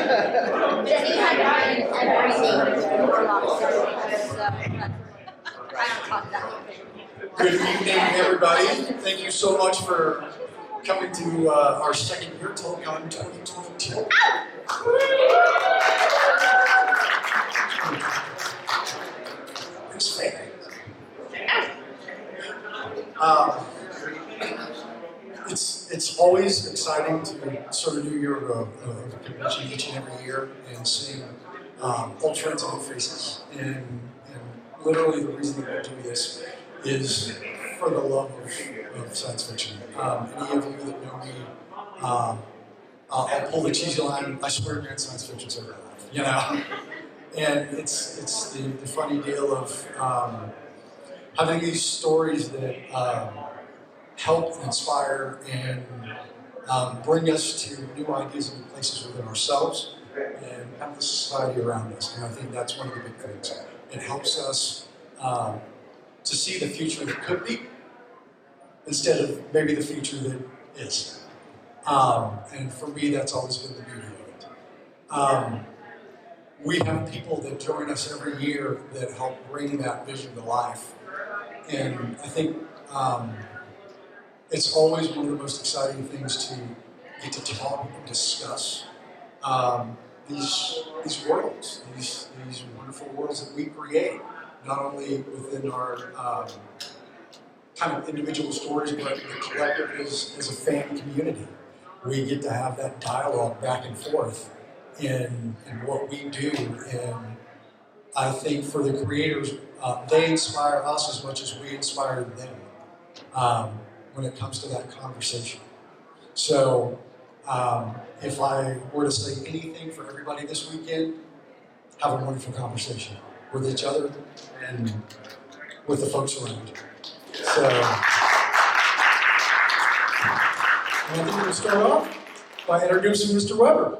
But he had done everything for a lot of situations, so I don't talk that much. Good evening, everybody. Thank you so much for coming to our second year, Tulkon 2022. It's always exciting to start a new year of a convention each and every year and seeing old friends and old faces. And literally the reason that we do this is for the love of science fiction. Any of you that know me, I'll pull the cheesy line. I swear to God, science fiction's over life, you know. And it's the funny deal of having these stories that help inspire and bring us to new ideas and places within ourselves and have the society around us. And I think that's one of the big things. It helps us to see the future that could be instead of maybe the future that is. And for me, that's always been the beauty of it. We have people that join us every year that help bring that vision to life. And I think it's always one of the most exciting things to get to talk and discuss these worlds, these wonderful worlds that we create, not only within our kind of individual stories, but the collective as a fan community. We get to have that dialogue back and forth in what we do, and I think for the creators, they inspire us as much as we inspire them when it comes to that conversation. So if I were to say anything for everybody this weekend, have a wonderful conversation with each other and with the folks around you. So I think we're going to start off by introducing Mr. Weber.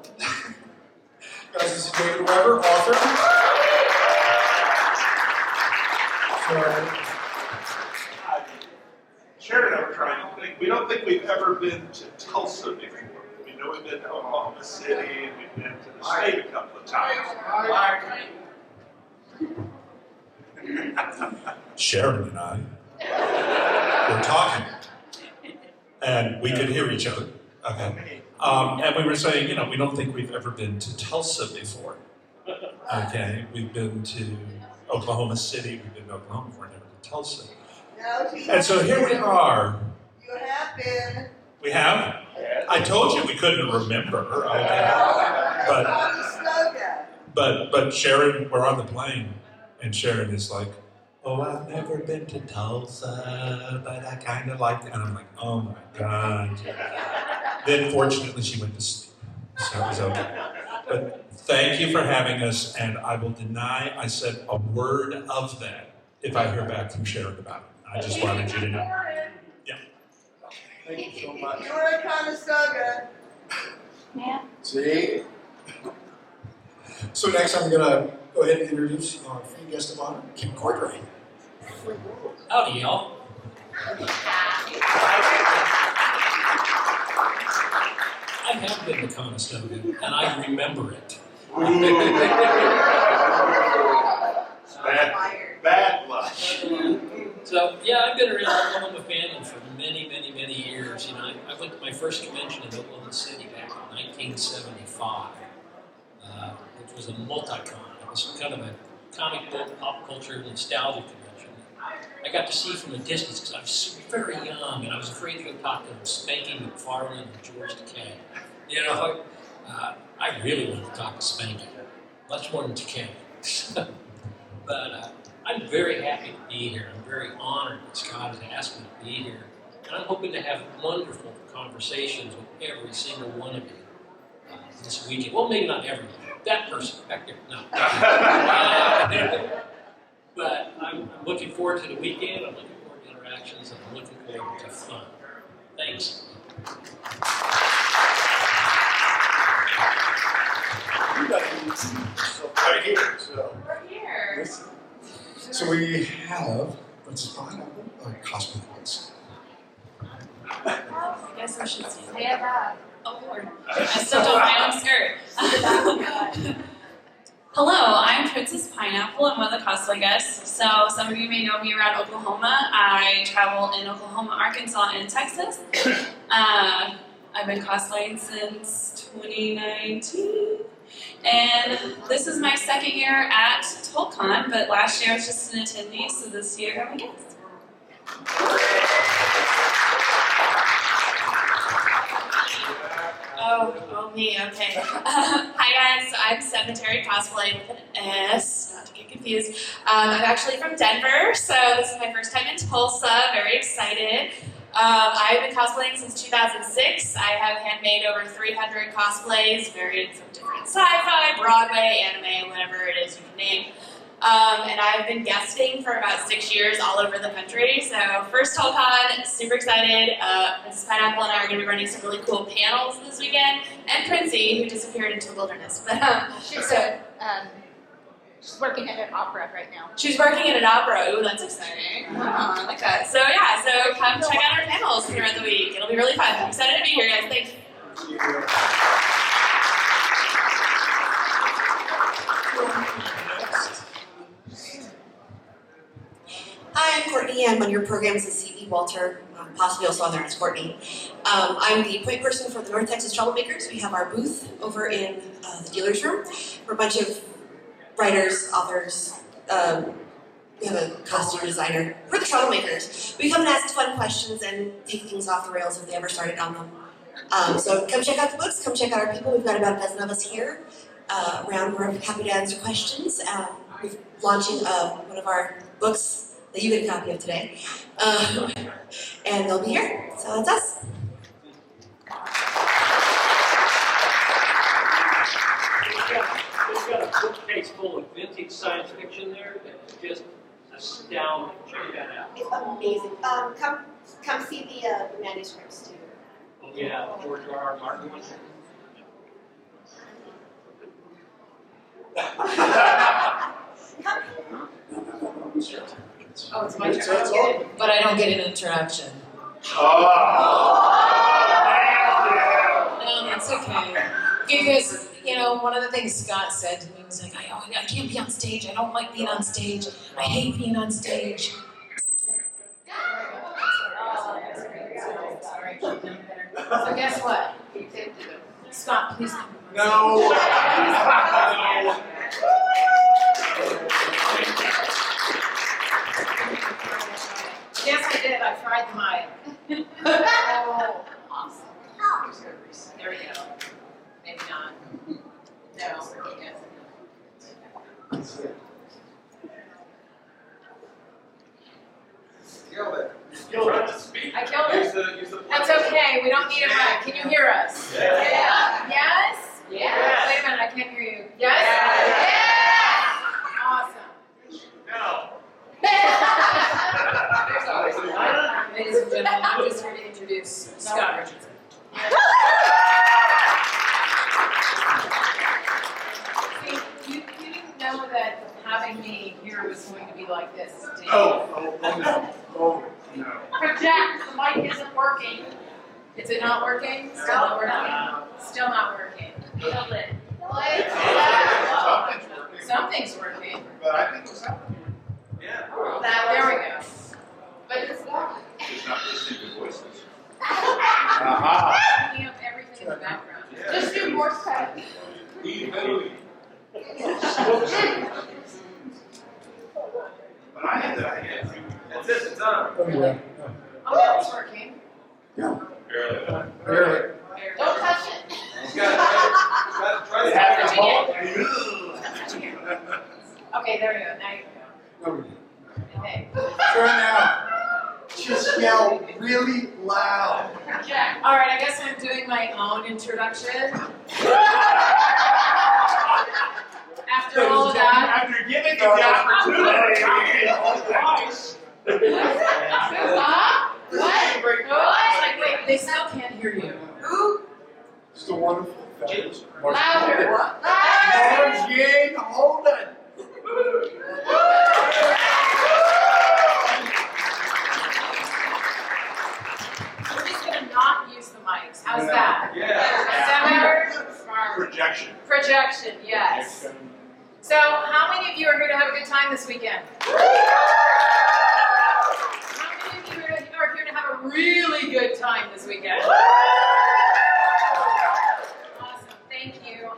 Guys, this is David Weber, author. Sharon and I were trying to think. We don't think we've ever been to Tulsa before. We know we've been to Oklahoma City and we've been to the state a couple of times. Sharon and I were talking, and we could hear each other. Okay. And we were saying, you know, we don't think we've ever been to Tulsa before. Okay. We've been to Oklahoma City. We've been to Oklahoma before, never to Tulsa. And so here we are. You have been. We have? I told you we couldn't remember. Okay. But Sharon, we're on the plane, and Sharon is like, oh, I've never been to Tulsa, but I kind of like it. And I'm like, oh my God. Then fortunately she went to sleep, so it was okay. But thank you for having us, and I will deny I said a word of that if I hear back from Sharon about it. I just wanted you to know. Yeah. Thank you so much. You're a Conestoga. Yeah. See? So next I'm going to go ahead and introduce our free guest of honor, Kim Cordray. Howdy, y'all. I have been to Conestoga, and I remember it. Bad luck. So, yeah, I've been around Oklahoma fandom for many, many, many years. You know, I went to my first convention in Oklahoma City back in 1975, which was a multi-con. It was kind of a comic book, pop culture, nostalgia convention. I got to see from a distance because I was very young and I was afraid to go talk to Spanky McFarlane and George Takei. You know, I really wanted to talk to Spanky, much more than Takei. But I'm very happy to be here. I'm very honored that Scott has asked me to be here. And I'm hoping to have wonderful conversations with every single one of you this weekend. Well, maybe not everyone. That person back there, no. But I'm looking forward to the weekend. I'm looking forward to interactions, and I'm looking forward to fun. Thanks. Right here. So We're here. So we have Princess Pineapple, cosmetics. I guess I should stand up. Oh Lord, I stepped on my own skirt. Hello, I'm Princess Pineapple. I'm one of the cosplay guests. So some of you may know me around Oklahoma. I travel in Oklahoma, Arkansas, and Texas. I've been cosplaying since 2019. And this is my second year at Tulkon, but last year I was just an attendee, so this year I'm a guest. Oh me, okay. Hi guys, so I'm Cemetery Cosplay with an S, not to get confused. I'm actually from Denver, so this is my first time in Tulsa, very excited. I've been cosplaying since 2006. I have handmade over 300 cosplays, varying from different sci-fi, Broadway, anime, whatever it is you can name. And I've been guesting for about 6 years all over the country. So first Tulkon, super excited. Mrs. Pineapple and I are going to be running some really cool panels this weekend. And Princey, who disappeared into the wilderness. But She's working at an opera right now. she's working at an opera. Ooh, that's exciting. Oh, I like that. So yeah, so come check out our panels throughout the week. It'll be really fun. I'm excited to be here, guys. Thanks. Hi, I'm Courtney. I'm on your program as a C.E. Walter, possibly also on there as Courtney. I'm the point person for the North Texas Troublemakers. We have our booth over in the dealer's room. We're a bunch of writers, authors. We have a costume designer. We're the Troublemakers. We come and ask fun questions and take things off the rails if they ever started on them. So come check out the books. Come check out our people. We've got about a dozen of us here around. We're happy to answer questions. We're launching one of our books that you get a copy of today. And they'll be here. So that's us. We've got a bookcase full of vintage science fiction there that's just astounding. Check that out. It's amazing. Come see the manuscripts too. Oh, yeah, George R. Martin one. Oh, it's my turn. But I don't get an introduction. It's okay. Because, you know, one of the things Scott said to me was like, I can't be on stage. I don't like being on stage. I hate being on stage. So guess what? Scott, please come. No. Yes, I did. I tried the mic. Oh, awesome. There we go. Maybe not. No. Yes. Killed it. I killed it. That's okay. We don't need a mic. Can you hear us? Yeah. Yes? Yes. Wait a minute. I can't hear you. Yes? Awesome. No. Ladies and gentlemen, I'm just here to introduce Scott Richardson. See, you didn't know that having me here was going to be like this, did you? Oh, no. Project, the mic isn't working. Is it not working? Still not working? Still not working. Hold it. Something's working. Something's working. But I think it's happening. Yeah. There we go. But it's not. It's not listening to voices. Picking up everything in the background. Yeah. Just do more stuff. But I had that again. That's it, it's on. Oh, yeah. Oh, now it's working. Yeah. Barely. Barely. Don't touch it. Try to Okay, there we go. Now you go. Okay. Okay. Turn now. Just yell really loud. All right, I guess I'm doing my own introduction. After all of that. After giving you the opportunity, twice. Huh? What? Like, wait, they still can't hear you. Just a wonderful fact. Louder. Margin Holden. We're just gonna not use the mics. How's that? Yeah. Is that better? Projection. Projection, yes. So, how many of you are here to have a good time this weekend? How many of you are here to have a really good time this weekend? Awesome, thank you.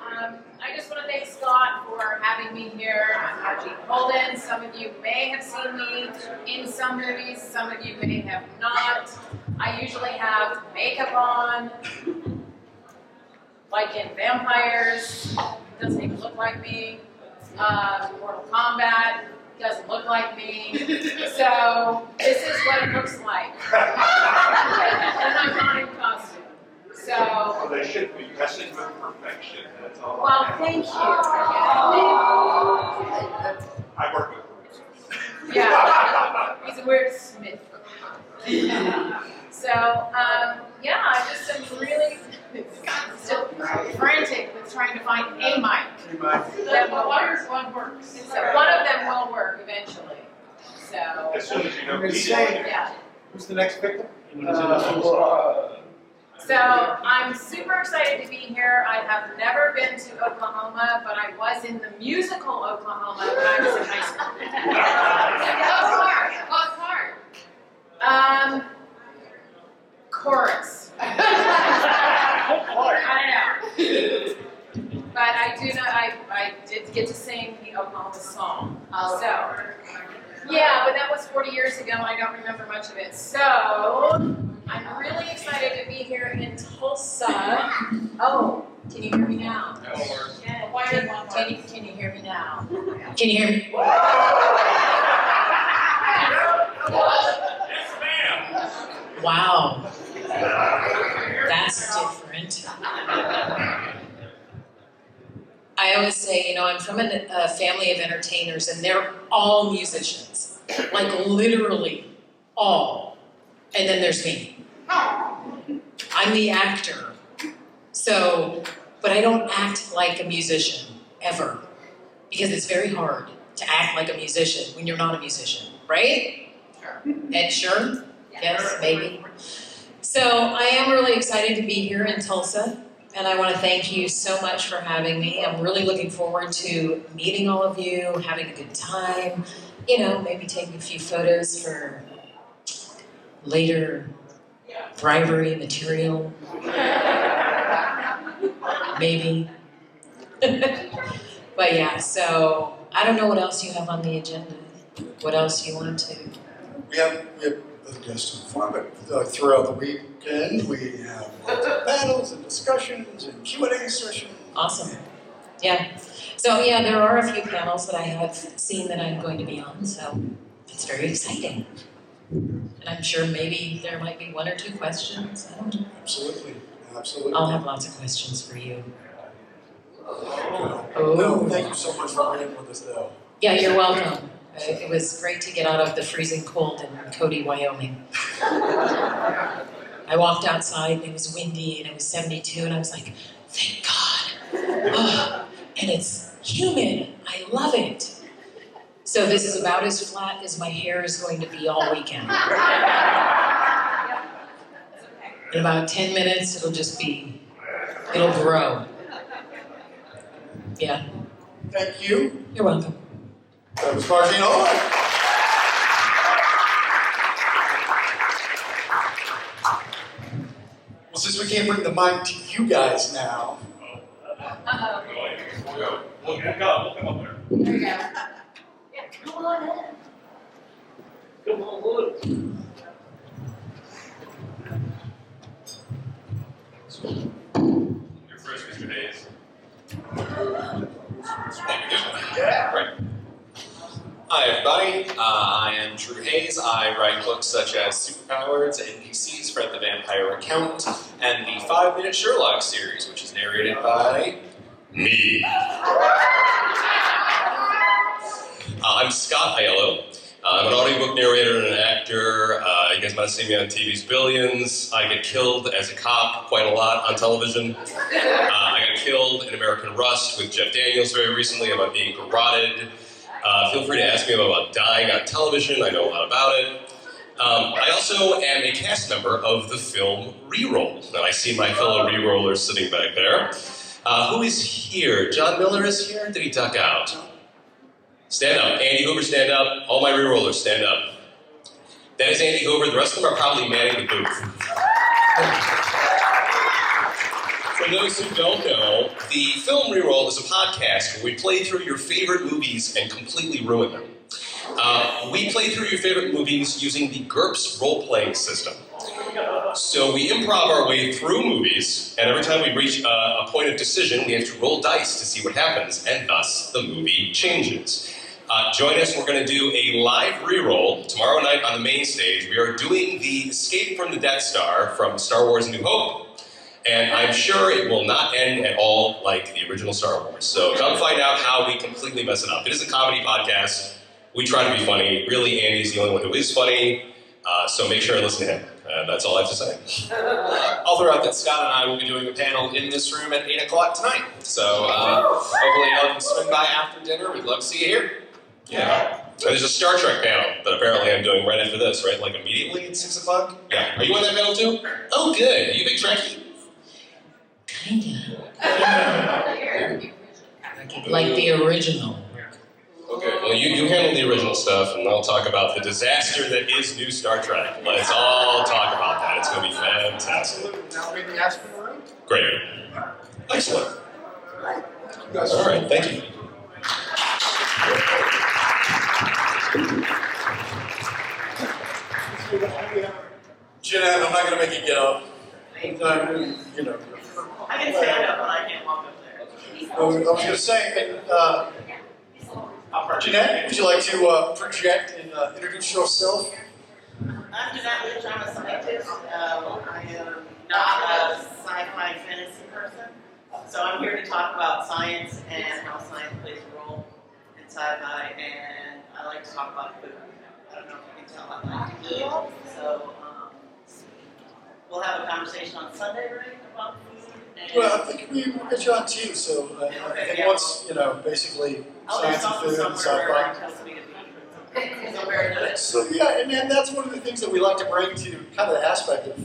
I just want to thank Scott for having me here. I'm Archie Holden. Some of you may have seen me in some movies, some of you may have not. I usually have makeup on, like in Vampires, doesn't even look like me. Mortal Kombat doesn't look like me. So this is what it looks like. And I'm not in costume. So Well, they should be dressing with perfection. That's all. well, thank you. I work with them. Yeah, he's a wordsmith. So yeah, I just am really still frantic with trying to find a mic that will work. One works. So one of them will work eventually. So As soon as you know yeah. Who's the next victim? So I'm super excited to be here. I have never been to Oklahoma, but I was in the musical Oklahoma when I was in high school. What part? Chorus. I don't know. But I do know, I did get to sing the Oklahoma song. So, yeah, but that was 40 years ago and I don't remember much of it. So, I'm really excited to be here in Tulsa. Oh, can you hear me now? Can you hear me now? Can you hear me? Wow. That's different. I always say, you know, I'm from a family of entertainers and they're all musicians. Like literally all. And then there's me. I'm the actor. So, but I don't act like a musician, ever. Because it's very hard to act like a musician when you're not a musician, right? Sure. Ed, sure? Yes, maybe. So I am really excited to be here in Tulsa, and I want to thank you so much for having me. I'm really looking forward to meeting all of you, having a good time, you know, maybe taking a few photos for later bribery material. Maybe. But yeah, so I don't know what else you have on the agenda. What else you want to? We have other guests on the farm, but throughout the weekend we have panels and discussions and Q&A sessions. Awesome. Yeah. So yeah, there are a few panels that I have seen that I'm going to be on, so it's very exciting. And I'm sure maybe there might be one or two questions. I don't know. Absolutely. Absolutely. I'll have lots of questions for you. No, thank you so much for being with us, though. Yeah, you're welcome. It was great to get out of the freezing cold in Cody, Wyoming. I walked outside and it was windy and it was 72 and I was like, thank God. Oh, and it's humid. I love it. So this is about as flat as my hair is going to be all weekend. In about 10 minutes, it'll grow. Yeah. Thank you. You're welcome. That was Margine Owen. Well, since we can't bring the mic to you guys now. Uh-oh. We'll come up there. There you go. Yeah, come on in. Come on, look. You're first, Mr. Hayes. Yeah. Right. Hi, everybody. I am Drew Hayes. I write books such as Superpowers, NPCs, Fred the Vampire Account, and the 5-Minute Sherlock series, which is narrated by me. I'm Scott Aiello. I'm an audiobook narrator and an actor. You guys might have seen me on TV's Billions. I get killed as a cop quite a lot on television. I got killed in American Rust with Jeff Daniels very recently about being garroted. Feel free to ask me about dying on television. I know a lot about it. I also am a cast member of the film Reroll. Now, I see my fellow Rerollers sitting back there. Who is here? John Miller is here? Did he duck out? Stand up. Andy Hoover, stand up. All my rerollers, stand up. That is Andy Hoover. The rest of them are probably manning the booth. For those who don't know, the Film Reroll is a podcast where we play through your favorite movies and completely ruin them. We play through your favorite movies using the GURPS role-playing system. So we improv our way through movies, and every time we reach a point of decision, we have to roll dice to see what happens, and thus the movie changes. Join us, we're going to do a live reroll tomorrow night on the main stage. We are doing the Escape from the Death Star from Star Wars: A New Hope, and I'm sure it will not end at all like the original Star Wars. So come find out how we completely mess it up. It is a comedy podcast. We try to be funny. Really, Andy's the only one who is funny, so make sure and listen to him. That's all I have to say. I'll throw out that Scott and I will be doing a panel in this room at 8 o'clock tonight. So hopefully y'all can swing by after dinner. We'd love to see you here. Yeah. And there's a Star Trek panel that apparently I'm doing right after this, right? Like immediately at 6 o'clock? Yeah. Are you on that panel too? Oh, good. Are you a big Trekkie? Like the original. Okay, well, you handle the original stuff, and I'll talk about the disaster that is new Star Trek. Let's all talk about that. It's going to be fantastic. Now in the Aspen room? Great. Excellent. All right, thank you. Jeanette, I'm not going to make you get up. You know. I can stand up, but I can't walk up there. I was going to say, Jeanette, would you like to project and introduce yourself? I'm Jeanette Lynch, I'm a scientist. I am not a sci-fi fantasy person. So I'm here to talk about science and how science plays a role in sci-fi, and I like to talk about food. I don't know if you can tell, I like to eat. So we'll have a conversation on Sunday, right, about food? And Well, I think we will get you on too. So I think once, basically science and food and sci-fi. So yeah, and then that's one of the things that we like to bring to kind of the aspect of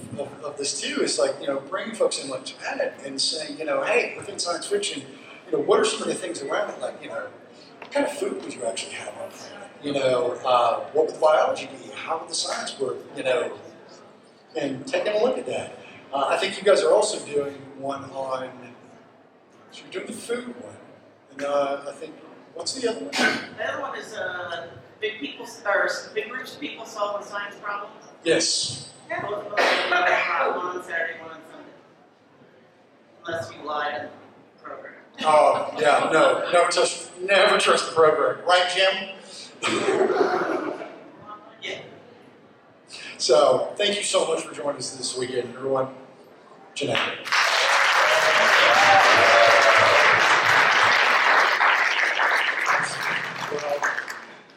this too, is like, bringing folks in like Janet and saying, hey, within science fiction, what are some of the things around it? Like, what kind of food would you actually have on planet? What would the biology be? How would the science work? And taking a look at that. I think you guys are also doing one on, so you're doing the food one. And I think, what's the other one? The other one is big groups of people solving science problems. Yes. Both of them are one on Saturday, one on Sunday. Unless you lie to the program. Oh, yeah, never trust the program. Right, Jim? Yeah. So, thank you so much for joining us this weekend, everyone. Jeanette.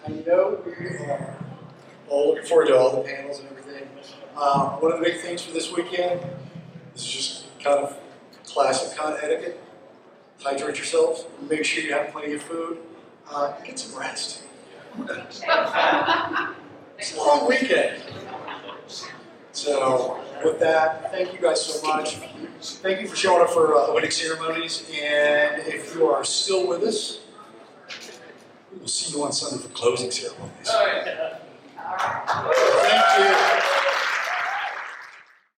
I know we are all looking forward to all the panels and everything. One of the big things for this weekend is just kind of classic kind of etiquette. Hydrate yourselves. Make sure you have plenty of food. Get some rest. It's a long weekend. So, with that, thank you guys so much. Thank you for showing up for opening ceremonies. And if you are still with us, we will see you on Sunday for closing ceremonies. Thank you.